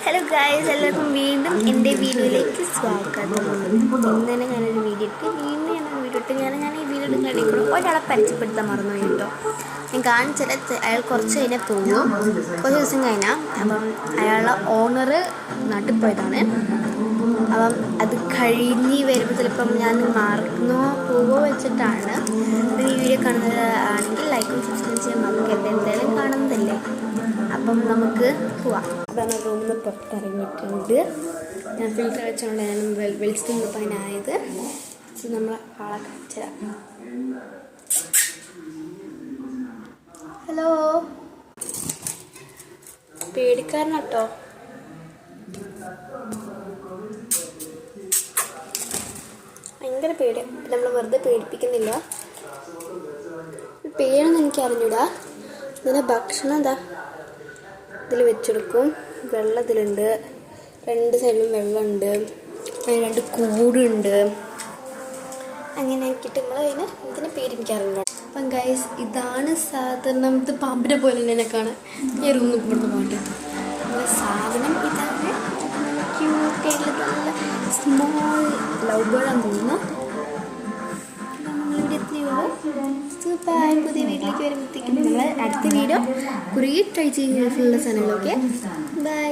Hello guys, എല്ലാവർക്കും വീണ്ടും എൻ്റെ വീഡിയോയിലേക്ക് സ്വാഗതം. ഇന്ന് തന്നെ ഞാനൊരു വീഡിയോ ഇട്ട് ഞാൻ ഈ വീഡിയോ എടുക്കാൻ ഒരാളെ പരിചയപ്പെടുത്താൻ മറന്നു കേട്ടോ. ഞാൻ കാണിച്ചാൽ അയാൾ കുറച്ച് കഴിഞ്ഞാൽ പോകും, കുറച്ച് ദിവസം കഴിഞ്ഞാൽ. അപ്പം അയാളുടെ ഓണർ നാട്ടിൽ പോയതാണ്. അപ്പം അത് കഴിഞ്ഞ് വരുമ്പോൾ ചിലപ്പം ഞാൻ മറന്നോ പോകുമോ വെച്ചിട്ടാണ്. ഈ വീഡിയോ കാണുന്നത് ആണെങ്കിൽ ലൈക്കും സബ്സ്ക്രൈബ് ചെയ്യാൻ മറക്കരുത്, എന്തായാലും കാണുന്നതല്ലേ. അപ്പം നമുക്ക് പോവാം. അതാണ് റൂമിൽ നിന്ന് പുറത്തിറങ്ങിയിട്ടുണ്ട്. ഞാൻ ഫിൽറ്റർ വെച്ചുകൊണ്ട് ഞാൻ വെളിച്ചത്തിന് പനായത് നമ്മൾ ആളെ കാണിച്ചുതരാം. ഹലോ, പേടിക്കാരനാട്ടോ. ഭയങ്കര പേടി. നമ്മൾ വെറുതെ പേടിപ്പിക്കുന്നില്ല. പേരൊന്നും എനിക്ക് അറിഞ്ഞൂടാ. ഇതിൻ്റെ ഭക്ഷണം എന്താ ഇതിൽ വെച്ചെടുക്കും. വെള്ളം ഇതിലുണ്ട്, രണ്ട് സൈഡിലും വെള്ളമുണ്ട്, അതിന് രണ്ട് കൂടുണ്ട്. അങ്ങനെ ആക്കിയിട്ട് നമ്മൾ ഇതിനെ പേടിപ്പിക്കാറുണ്ട്. അപ്പം ഗൈസ്, ഇതാണ് സാധാരണ ഇത് പാമ്പിനെ പോലെ തന്നെ എന്നെ കാണാൻ. ഈ റൂമിൽ ഇപ്പോഴത്തെ പോയിട്ട് സാധനം ഇതാണ്. ക്യൂട്ടായിട്ടുള്ള നല്ല സ്മോൾ ലവ് ബേർഡാന്ന് തോന്നുന്നു. നമ്മളിവിടെ എത്തിയുള്ളൂ. സൂപ്പർ. പുതിയ വീട്ടിലേക്ക് വരുമ്പോഴത്തേക്കും നമ്മൾ അടുത്ത വീഡിയോ കുറേ ട്രൈ ചെയ്യുന്ന സാധനങ്ങളൊക്കെ. ബൈ.